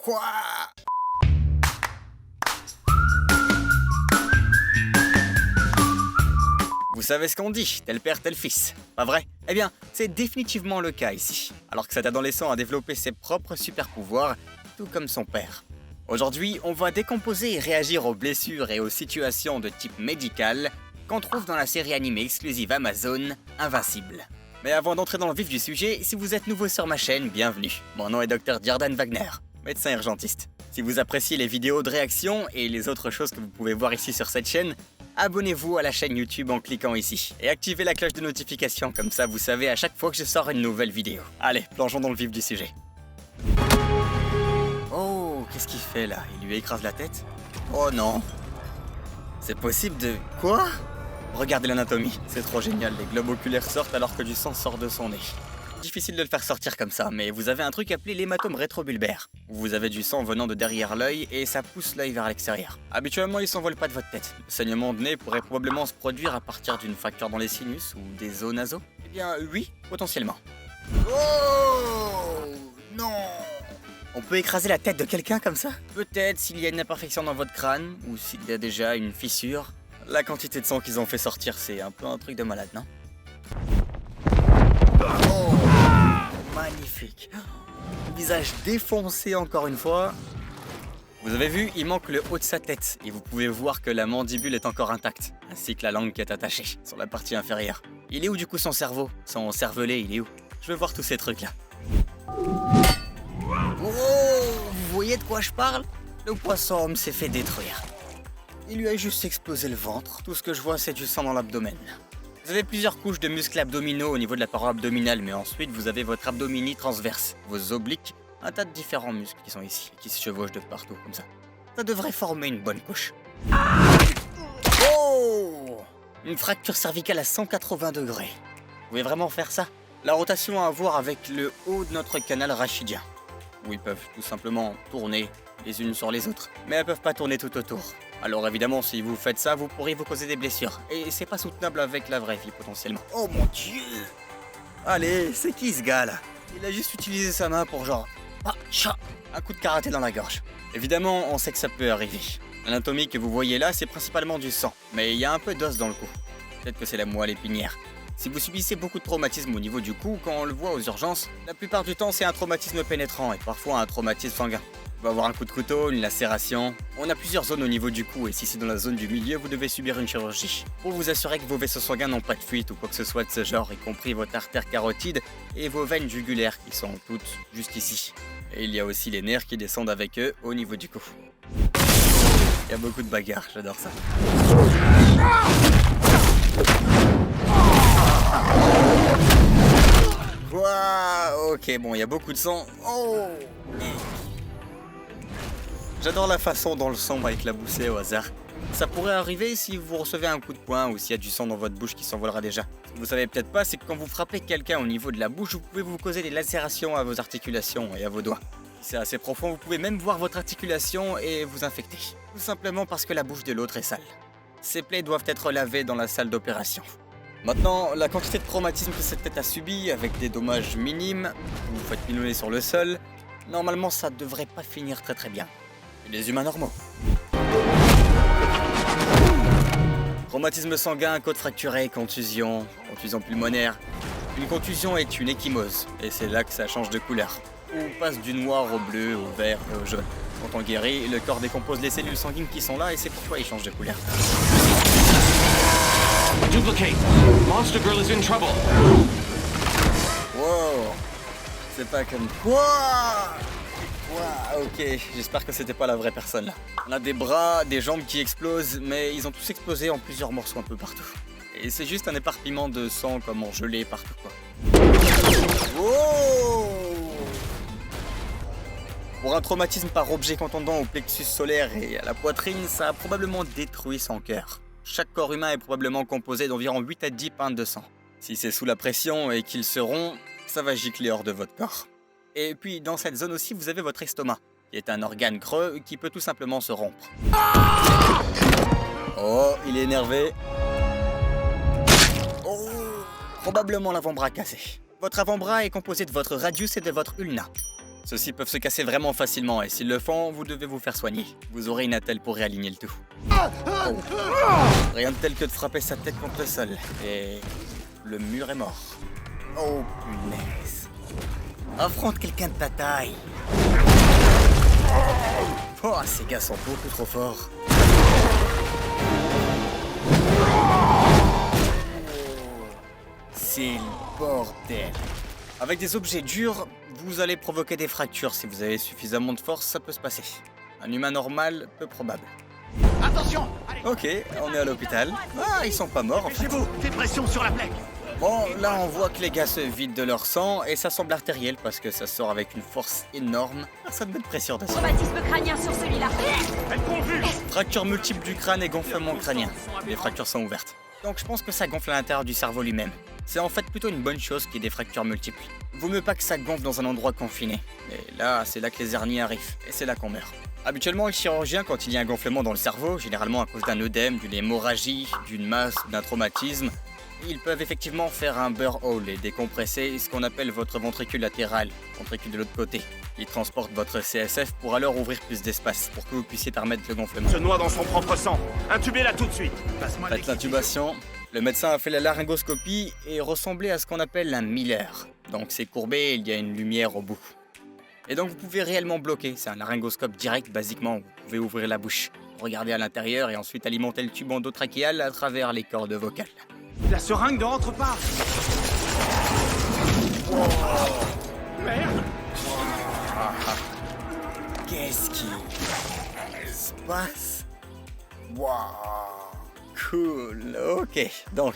Quoi? Vous savez ce qu'on dit, tel père, tel fils, pas vrai? Eh bien, c'est définitivement le cas ici, alors que cet adolescent a développé ses propres super-pouvoirs, tout comme son père. Aujourd'hui, on va décomposer et réagir aux blessures et aux situations de type médical qu'on trouve dans la série animée exclusive Amazon, Invincible. Mais avant d'entrer dans le vif du sujet, si vous êtes nouveau sur ma chaîne, bienvenue. Mon nom est Dr Jordan Wagner, médecin urgentiste. Si vous appréciez les vidéos de réaction et les autres choses que vous pouvez voir ici sur cette chaîne, abonnez-vous à la chaîne YouTube en cliquant ici et activez la cloche de notification, comme ça vous savez à chaque fois que je sors une nouvelle vidéo. Allez, plongeons dans le vif du sujet. Oh, qu'est-ce qu'il fait là? Il lui écrase la tête? Oh non! C'est possible de... Quoi? Regardez l'anatomie, c'est trop génial, les globes oculaires sortent alors que du sang sort de son nez. Difficile de le faire sortir comme ça, mais vous avez un truc appelé l'hématome rétrobulbaire. Vous avez du sang venant de derrière l'œil et ça pousse l'œil vers l'extérieur. Habituellement, il s'envole pas de votre tête. Le saignement de nez pourrait probablement se produire à partir d'une fracture dans les sinus ou des os nasaux. Eh bien, oui, potentiellement. Oh non! On peut écraser la tête de quelqu'un comme ça? Peut-être s'il y a une imperfection dans votre crâne ou s'il y a déjà une fissure. La quantité de sang qu'ils ont fait sortir, c'est un peu un truc de malade, non? Oh, magnifique. Visage défoncé encore une fois. Vous avez vu, il manque le haut de sa tête et vous pouvez voir que la mandibule est encore intacte, ainsi que la langue qui est attachée sur la partie inférieure. Il est où du coup son cerveau? Son cervelet, il est où? Je veux voir tous ces trucs là. Oh, vous voyez de quoi je parle? Le poisson s'est fait détruire. Il lui a juste explosé le ventre. Tout ce que je vois, c'est du sang dans l'abdomen. Vous avez plusieurs couches de muscles abdominaux au niveau de la paroi abdominale, mais ensuite vous avez votre abdominie transverse, vos obliques, un tas de différents muscles qui sont ici, qui se chevauchent de partout comme ça. Ça devrait former une bonne couche. Oh! Une fracture cervicale à 180 degrés. Vous pouvez vraiment faire ça? La rotation a à voir avec le haut de notre canal rachidien, où ils peuvent tout simplement tourner les unes sur les autres, mais elles peuvent pas tourner tout autour. Alors évidemment, si vous faites ça, vous pourriez vous causer des blessures. Et c'est pas soutenable avec la vraie vie, potentiellement. Oh mon dieu! Allez, c'est qui ce gars là? Il a juste utilisé sa main pour genre... Ah, chat! Un coup de karaté dans la gorge. Évidemment, on sait que ça peut arriver. L'anatomie que vous voyez là, c'est principalement du sang. Mais il y a un peu d'os dans le cou. Peut-être que c'est la moelle épinière. Si vous subissez beaucoup de traumatisme au niveau du cou, quand on le voit aux urgences, la plupart du temps c'est un traumatisme pénétrant et parfois un traumatisme sanguin. Vous pouvez avoir un coup de couteau, une lacération. On a plusieurs zones au niveau du cou et si c'est dans la zone du milieu, vous devez subir une chirurgie. Pour vous assurer que vos vaisseaux sanguins n'ont pas de fuite ou quoi que ce soit de ce genre, y compris votre artère carotide et vos veines jugulaires qui sont toutes juste ici. Et il y a aussi les nerfs qui descendent avec eux au niveau du cou. Il y a beaucoup de bagarres, j'adore ça. Wow, ok, bon, il y a beaucoup de sang. Oh! J'adore la façon dont le sang va éclabousser au hasard. Ça pourrait arriver si vous recevez un coup de poing ou s'il y a du sang dans votre bouche qui s'envolera déjà. Ce que vous savez peut-être pas, c'est que quand vous frappez quelqu'un au niveau de la bouche, vous pouvez vous causer des lacérations à vos articulations et à vos doigts. Si c'est assez profond, vous pouvez même voir votre articulation et vous infecter. Tout simplement parce que la bouche de l'autre est sale. Ces plaies doivent être lavées dans la salle d'opération. Maintenant, la quantité de traumatisme que cette tête a subi, avec des dommages minimes, vous faites pilonner sur le sol, normalement ça devrait pas finir très bien. Les humains normaux. Traumatisme sanguin, côte fracturée, contusion pulmonaire. Une contusion est une ecchymose, et c'est là que ça change de couleur. On passe du noir au bleu, au vert et au jaune. Quand on guérit, le corps décompose les cellules sanguines qui sont là et c'est pourquoi il change de couleur. Duplicate! Monster Girl is in trouble! Wow! C'est pas comme... Quoi? Wow, ok, j'espère que c'était pas la vraie personne là. On a des bras, des jambes qui explosent, mais ils ont tous explosé en plusieurs morceaux un peu partout. Et c'est juste un éparpillement de sang comme en gelée partout quoi. Wow! Pour un traumatisme par objet contondant au plexus solaire et à la poitrine, ça a probablement détruit son cœur. Chaque corps humain est probablement composé d'environ 8 à 10 pintes de sang. Si c'est sous la pression et qu'ils se rompt, ça va gicler hors de votre corps. Et puis dans cette zone aussi, vous avez votre estomac, qui est un organe creux qui peut tout simplement se rompre. Oh, il est énervé. Oh, probablement l'avant-bras cassé. Votre avant-bras est composé de votre radius et de votre ulna. Ceux-ci peuvent se casser vraiment facilement et s'ils le font, vous devez vous faire soigner. Vous aurez une attelle pour réaligner le tout. Oh. Rien de tel que de frapper sa tête contre le sol. Et le mur est mort. Oh punaise. Affronte quelqu'un de ta taille. Oh, ces gars sont beaucoup trop forts. C'est le bordel. Avec des objets durs, vous allez provoquer des fractures. Si vous avez suffisamment de force, ça peut se passer. Un humain normal, peu probable. Attention! Allez, Ok, on est à l'hôpital. Ah, ils sont pas morts en fait. chez vous, fais pression sur la plaque! Bon, là on voit que les gars se vident de leur sang et ça semble artériel parce que ça sort avec une force énorme. Personne met de pression dessus. Traumatisme crânien sur celui-là. Elle convulse! Fracture multiple du crâne et gonflement crânien. Les fractures sont ouvertes. Donc je pense que ça gonfle à l'intérieur du cerveau lui-même. C'est en fait plutôt une bonne chose qu'il y ait des fractures multiples. Vaut mieux pas que ça gonfle dans un endroit confiné. Et là, c'est là que les hernies arrivent. Et c'est là qu'on meurt. Habituellement, les chirurgiens, quand il y a un gonflement dans le cerveau, généralement à cause d'un œdème, d'une hémorragie, d'une masse, d'un traumatisme, ils peuvent effectivement faire un burr hole et décompresser ce qu'on appelle votre ventricule latéral, ventricule de l'autre côté. Ils transportent votre CSF pour alors ouvrir plus d'espace, pour que vous puissiez permettre le gonflement. Se noie dans son propre sang. Intubez-la tout de suite. Passe-moi Faites l'intubation. Le médecin a fait la laryngoscopie et ressemblait à ce qu'on appelle un Miller. Donc c'est courbé, il y a une lumière au bout. Et donc vous pouvez réellement bloquer. C'est un laryngoscope direct, basiquement. Vous pouvez ouvrir la bouche, regarder à l'intérieur et ensuite alimenter le tube endotrachéal à travers les cordes vocales. La seringue ne rentre pas! Merde! Qu'est-ce qui se passe? Wow. Cool, ok. Donc,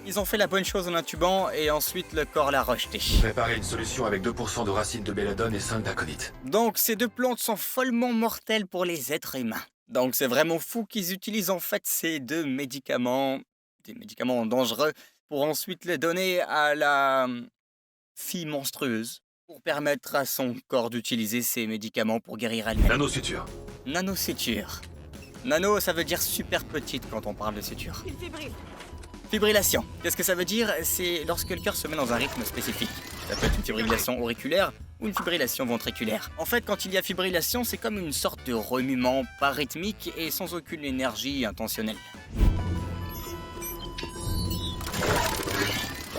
ils ont fait la bonne chose en intubant et ensuite le corps l'a rejeté. Préparez une solution avec 2% de racines de belladone et 5 d'aconite. Donc ces deux plantes sont follement mortelles pour les êtres humains. Donc c'est vraiment fou qu'ils utilisent en fait ces deux médicaments, des médicaments dangereux, pour ensuite les donner à la fille monstrueuse, pour permettre à son corps d'utiliser ces médicaments pour guérir elle-même. Nanosuture. Nanosuture. Nano, ça veut dire super petite quand on parle de suture. Il fébrile. Fibrillation. Qu'est-ce que ça veut dire? C'est lorsque le cœur se met dans un rythme spécifique. Ça peut être une fibrillation auriculaire ou une fibrillation ventriculaire. En fait, quand il y a fibrillation, c'est comme une sorte de remuement pas rythmique et sans aucune énergie intentionnelle.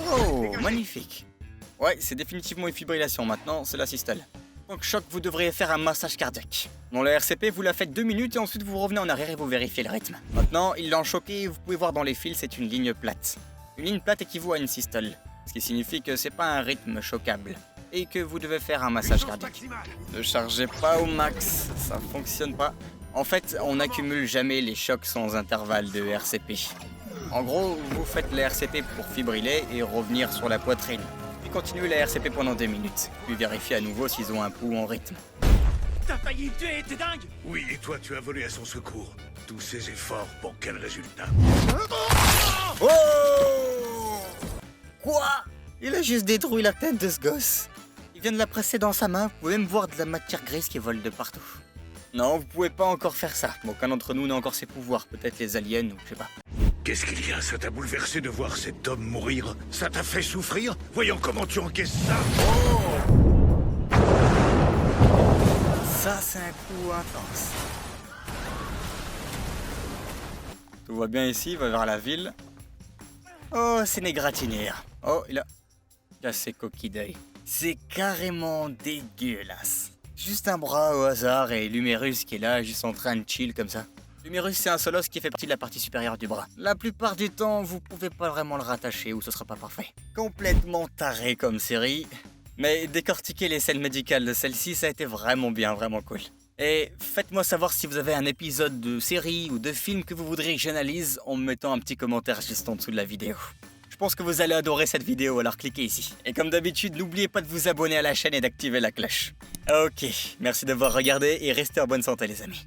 Oh, magnifique. Ouais, c'est définitivement une fibrillation maintenant, c'est la systole. Donc choc, vous devriez faire un massage cardiaque. Dans la RCP, vous la faites 2 minutes et ensuite vous revenez en arrière et vous vérifiez le rythme. Maintenant, ils l'ont choqué et vous pouvez voir dans les fils, c'est une ligne plate. Une ligne plate équivaut à une systole, ce qui signifie que c'est pas un rythme choquable et que vous devez faire un massage cardiaque. Ne chargez pas au max, ça fonctionne pas. En fait, on n'accumule jamais les chocs sans intervalle de RCP. En gros, vous faites la RCP pour fibriller et revenir sur la poitrine. Puis continuez la RCP pendant 2 minutes, puis vérifiez à nouveau s'ils ont un pouls en rythme. T'as failli me tuer, t'es dingue! Oui, et toi, tu as volé à son secours. Tous ces efforts, pour quel résultat? Oh! Quoi? Il a juste détruit la tête de ce gosse. Il vient de la presser dans sa main, vous pouvez même voir de la matière grise qui vole de partout. Non, vous pouvez pas encore faire ça. Aucun d'entre nous n'a encore ses pouvoirs, peut-être les aliens ou je sais pas. Qu'est-ce qu'il y a? Ça t'a bouleversé de voir cet homme mourir? Ça t'a fait souffrir? Voyons comment tu encaisses ça. Ça, c'est un coup intense. Tout va bien ici, il va vers la ville. Oh, c'est une égratignure. Oh, il a ses coquilles d'œil. C'est carrément dégueulasse. Juste un bras au hasard et l'humérus qui est là, juste en train de chill comme ça. L'humérus, c'est un seul os qui fait partie de la partie supérieure du bras. La plupart du temps, vous pouvez pas vraiment le rattacher ou ce sera pas parfait. Complètement taré comme série. Mais décortiquer les scènes médicales de celle-ci, ça a été vraiment bien, vraiment cool. Et faites-moi savoir si vous avez un épisode de série ou de film que vous voudriez que j'analyse en me mettant un petit commentaire juste en dessous de la vidéo. Je pense que vous allez adorer cette vidéo, alors cliquez ici. Et comme d'habitude, n'oubliez pas de vous abonner à la chaîne et d'activer la cloche. Ok, merci d'avoir regardé et restez en bonne santé les amis.